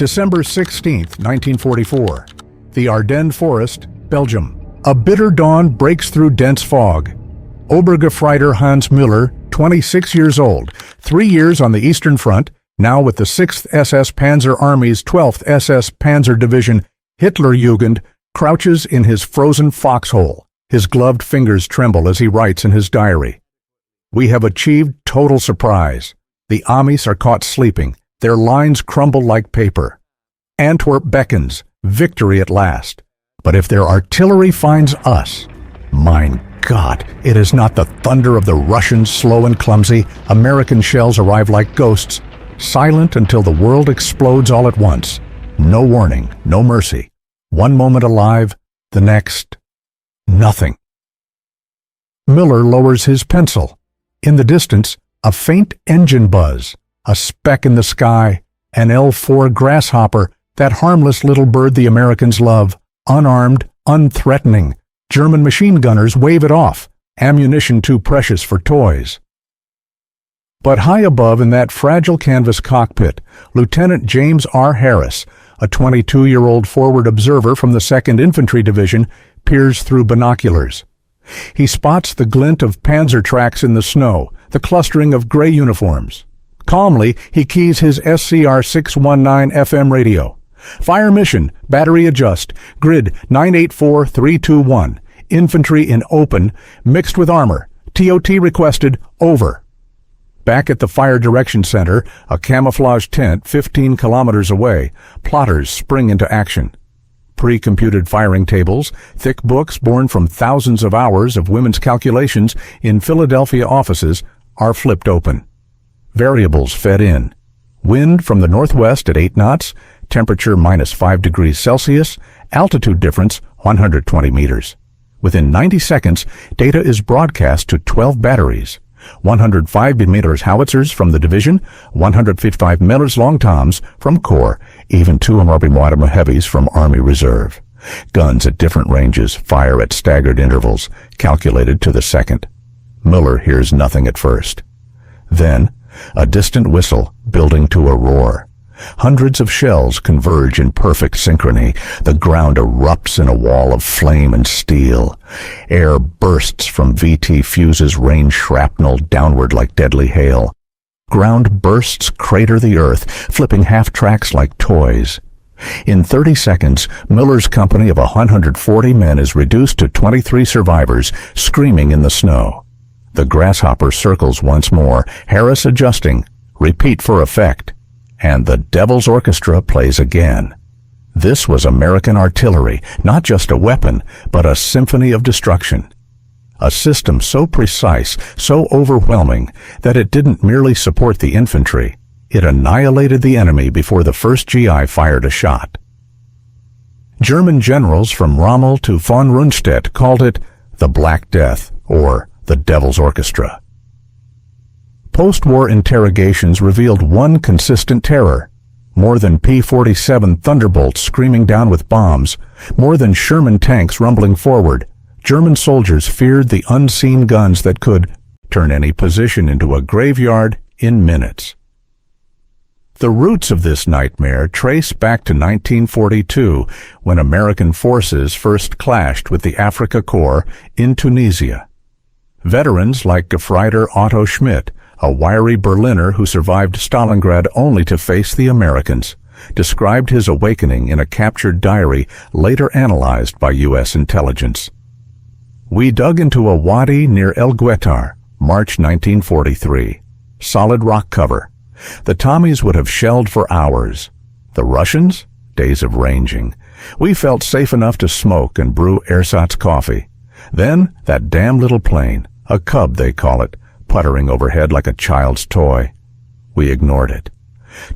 December 16, 1944. The Ardennes Forest, Belgium. A bitter dawn breaks through dense fog. Obergefreiter Hans Müller, 26 years old, 3 years on the Eastern Front, now with the 6th SS Panzer Army's 12th SS Panzer Division Hitlerjugend, crouches in his frozen foxhole. His gloved fingers tremble as he writes in his diary. We have achieved total surprise. The Amis are caught sleeping. Their lines crumble like paper. Antwerp beckons. Victory at last. But if their artillery finds us, mein God, it is not the thunder of the Russians, slow and clumsy. American shells arrive like ghosts, silent until the world explodes all at once. No warning, no mercy. One moment alive, the next, nothing. Miller lowers his pencil. In the distance, a faint engine buzz, a speck in the sky, an L4 Grasshopper, that harmless little bird the Americans love, unarmed, unthreatening. German machine gunners wave it off, ammunition too precious for toys. But high above in that fragile canvas cockpit, Lieutenant James R. Harris, a 22-year-old forward observer from the 2nd Infantry Division, peers through binoculars. He spots the glint of panzer tracks in the snow, the clustering of gray uniforms. Calmly, he keys his SCR 619 FM radio. Fire mission, battery adjust, grid 984321, infantry in open, mixed with armor, TOT requested, over. Back at the Fire Direction Center, a camouflage tent 15 kilometers away, plotters spring into action. Pre-computed firing tables, thick books born from thousands of hours of women's calculations in Philadelphia offices, are flipped open. Variables fed in. Wind from the northwest at 8 knots, temperature minus 5 degrees Celsius, altitude difference 120 meters. Within 90 seconds, data is broadcast to 12 batteries. 105 mm howitzers from the division, 155 mm long toms from Corps, even 2 mm heavies from Army Reserve. Guns at different ranges fire at staggered intervals, calculated to the second. Miller hears nothing at first. Then, a distant whistle building to a roar. Hundreds of shells converge in perfect synchrony. The ground erupts in a wall of flame and steel. Air bursts from VT fuses, rain shrapnel downward like deadly hail. Ground bursts crater the earth, flipping half-tracks like toys. In 30 seconds, Miller's company of 140 men is reduced to 23 survivors, screaming in the snow. The Grasshopper circles once more, Harris adjusting, repeat for effect. And the Devil's Orchestra plays again. This was American artillery, not just a weapon, but a symphony of destruction. A system so precise, so overwhelming, that it didn't merely support the infantry, it annihilated the enemy before the first GI fired a shot. German generals from Rommel to von Rundstedt called it the Black Death, or the Devil's Orchestra. Post-war interrogations revealed one consistent terror. More than P-47 Thunderbolts screaming down with bombs, more than Sherman tanks rumbling forward, German soldiers feared the unseen guns that could turn any position into a graveyard in minutes. The roots of this nightmare trace back to 1942, when American forces first clashed with the Afrika Korps in Tunisia. Veterans like Gefreiter Otto Schmidt, a wiry Berliner who survived Stalingrad only to face the Americans, described his awakening in a captured diary later analyzed by U.S. intelligence. We dug into a wadi near El Guetar, March 1943. Solid rock cover. The Tommies would have shelled for hours. The Russians? Days of ranging. We felt safe enough to smoke and brew ersatz coffee. Then, that damn little plane, a Cub they call it, puttering overhead like a child's toy. We ignored it.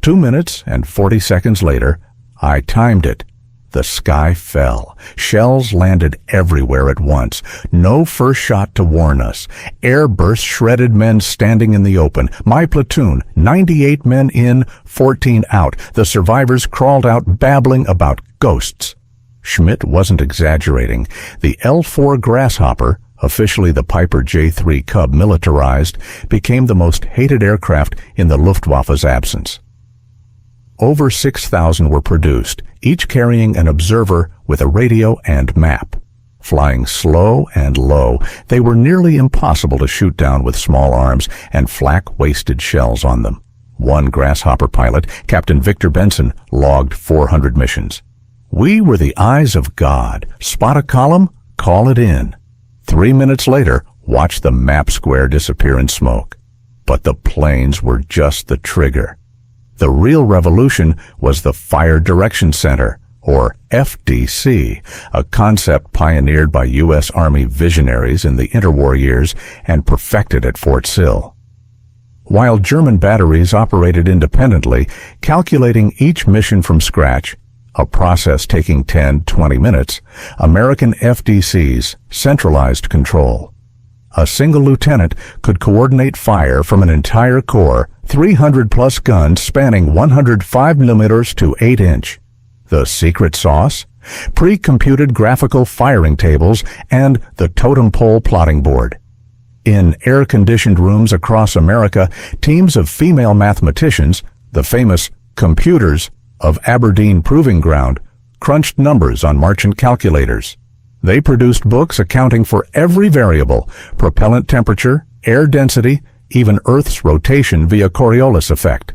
2 minutes and 40 seconds later, I timed it. The sky fell. Shells landed everywhere at once. No first shot to warn us. Air bursts shredded men standing in the open. My platoon, 98 men in, 14 out. The survivors crawled out babbling about ghosts. Schmidt wasn't exaggerating. The L4 Grasshopper, officially the Piper J3 Cub militarized, became the most hated aircraft in the Luftwaffe's absence. Over 6,000 were produced, each carrying an observer with a radio and map. Flying slow and low, they were nearly impossible to shoot down with small arms and flak-waisted shells on them. One Grasshopper pilot, Captain Victor Benson, logged 400 missions. We were the eyes of God. Spot a column, call it in. 3 minutes later, watch the map square disappear in smoke. But the planes were just the trigger. The real revolution was the Fire Direction Center, or FDC, a concept pioneered by U.S. Army visionaries in the interwar years and perfected at Fort Sill. While German batteries operated independently, calculating each mission from scratch, a process taking 10-20 minutes, American FDCs centralized control. A single lieutenant could coordinate fire from an entire corps, 300-plus guns spanning 105 millimeters to 8-inch. The secret sauce? Pre-computed graphical firing tables and the totem pole plotting board. In air-conditioned rooms across America, teams of female mathematicians, the famous computers of Aberdeen Proving Ground, crunched numbers on Marchant calculators. They produced books accounting for every variable: propellant temperature, air density, even Earth's rotation via Coriolis effect.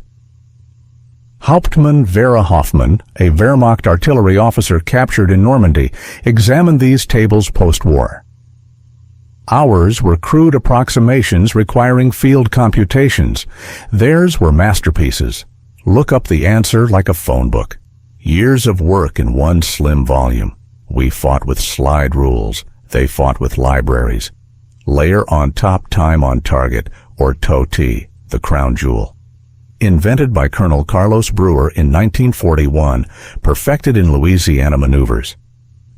Hauptmann Vera Hoffmann, a Wehrmacht artillery officer captured in Normandy, examined these tables post-war. Ours were crude approximations requiring field computations. Theirs were masterpieces. Look up the answer like a phone book. Years of work in one slim volume. We fought with slide rules. They fought with libraries. Layer on top time on target, or TOT, the crown jewel. Invented by Colonel Carlos Brewer in 1941, perfected in Louisiana maneuvers.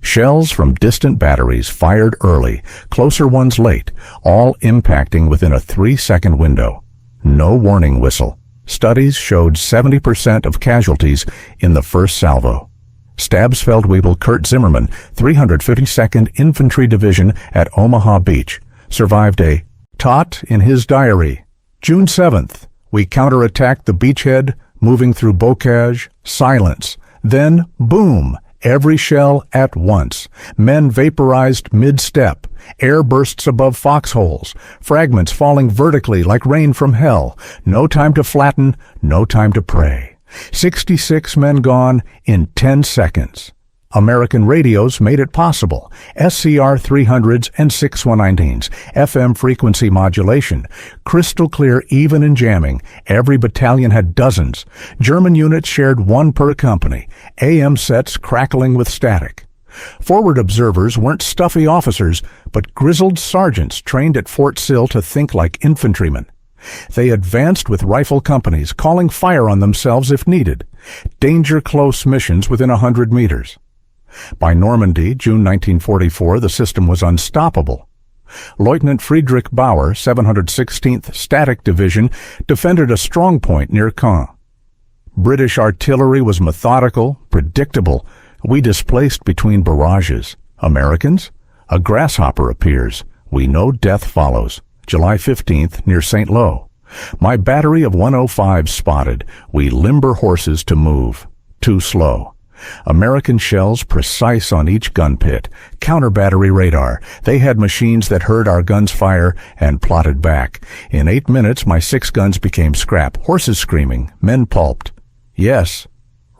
Shells from distant batteries fired early, closer ones late, all impacting within a 3-second window. No warning whistle. Studies showed 70% of casualties in the first salvo. Stabsfeldwebel Kurt Zimmermann, 352nd Infantry Division at Omaha Beach, survived a tot in his diary. June 7th, we counterattacked the beachhead, moving through bocage, silence. Then, boom, every shell at once. Men vaporized mid-step. Air bursts above foxholes. Fragments falling vertically like rain from hell. No time to flatten, no time to pray. 66 men gone in 10 seconds. American radios made it possible. SCR 300s and 6119s, FM frequency modulation, crystal clear even in jamming. Every battalion had dozens. German units shared one per company. AM sets crackling with static. Forward observers weren't stuffy officers, but grizzled sergeants trained at Fort Sill to think like infantrymen. They advanced with rifle companies, calling fire on themselves if needed. Danger-close missions within 100 meters. By Normandy, June 1944, the system was unstoppable. Lieutenant Friedrich Bauer, 716th Static Division, defended a strong point near Caen. British artillery was methodical, predictable. We displaced between barrages. Americans? A grasshopper appears. We know death follows. July 15th, near St. Lo. My battery of 105 spotted. We limber horses to move. Too slow. American shells precise on each gun pit. Counter-battery radar. They had machines that heard our guns fire and plotted back. In 8 minutes, my 6 guns became scrap. Horses screaming. Men pulped. Yes.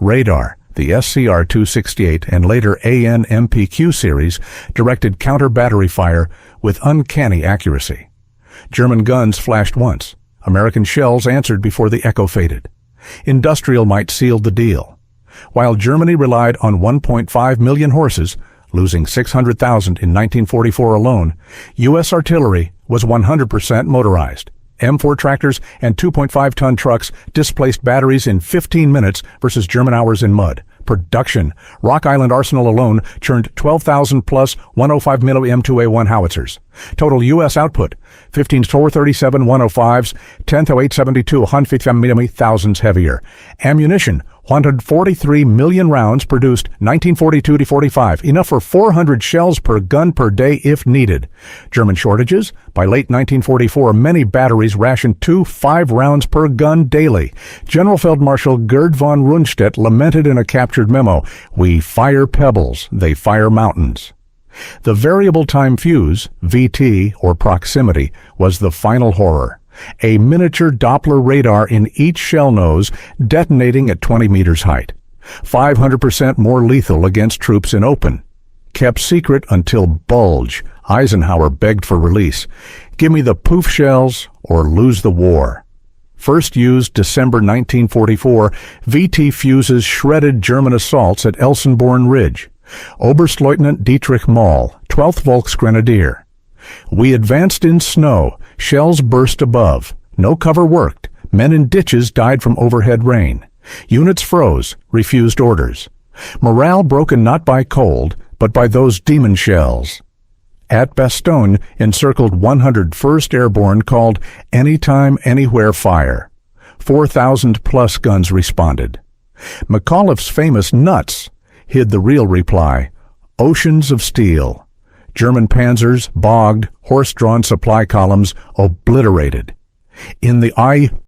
Radar. The SCR-268 and later AN-MPQ series directed counter-battery fire with uncanny accuracy. German guns flashed once. American shells answered before the echo faded. Industrial might sealed the deal. While Germany relied on 1.5 million horses, losing 600,000 in 1944 alone, U.S. artillery was 100% motorized. M4 tractors and 2.5-ton trucks displaced batteries in 15 minutes versus German hours in mud. Production. Rock Island Arsenal alone churned 12,000 plus 105 mm M2A1 howitzers. Total U.S. output, 15 437 105s, 10 to 872 155 mm thousands heavier. Ammunition, 143 million rounds produced 1942 to 45, enough for 400 shells per gun per day if needed. German shortages? By late 1944, many batteries rationed 5 rounds per gun daily. General Feldmarschall Gerd von Rundstedt lamented in a captured memo, "We fire pebbles, they fire mountains." The variable time fuse, VT, or proximity, was the final horror. A miniature Doppler radar in each shell nose detonating at 20 meters height. 500% more lethal against troops in open. Kept secret until Bulge. Eisenhower begged for release. "Give me the poof shells or lose the war." First used December 1944, VT fuses shredded German assaults at Elsenborn Ridge. Oberstleutnant Dietrich Moll, 12th Volksgrenadier. "We advanced in snow. Shells burst above. No cover worked. Men in ditches died from overhead rain. Units froze, refused orders. Morale broken not by cold, but by those demon shells." At Bastogne, encircled 101st Airborne called "Anytime, Anywhere Fire." 4,000 plus guns responded. McAuliffe's famous "nuts" hid the real reply, oceans of steel. German panzers, bogged, horse-drawn supply columns, obliterated. In the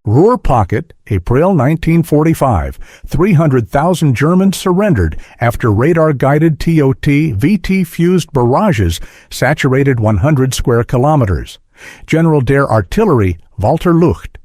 Ruhr Pocket, April 1945, 300,000 Germans surrendered after radar-guided TOT VT-fused barrages saturated 100 square kilometers. General der Artillerie, Walter Lucht.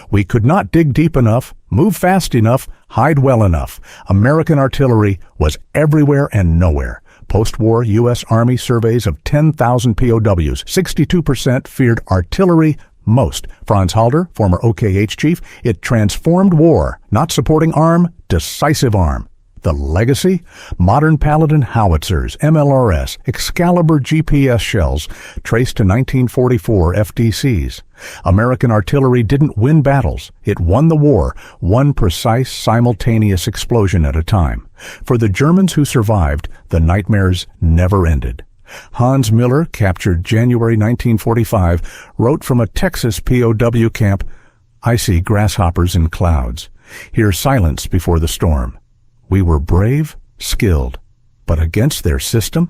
"We could not dig deep enough, move fast enough, hide well enough. American artillery was everywhere and nowhere." Post-war U.S. Army surveys of 10,000 POWs, 62% feared artillery most. Franz Halder, former OKH chief, "It transformed war, not supporting arm, decisive arm." The legacy? Modern Paladin howitzers, MLRS, Excalibur GPS shells, traced to 1944 FDCs. American artillery didn't win battles. It won the war, one precise, simultaneous explosion at a time. For the Germans who survived, the nightmares never ended. Hans Miller, captured January 1945, wrote from a Texas POW camp, "I see grasshoppers in clouds. Hear silence before the storm. We were brave, skilled, but against their system,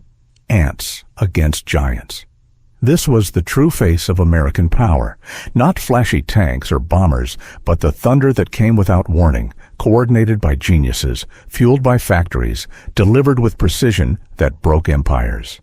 ants against giants." This was the true face of American power. Not flashy tanks or bombers, but the thunder that came without warning, coordinated by geniuses, fueled by factories, delivered with precision that broke empires.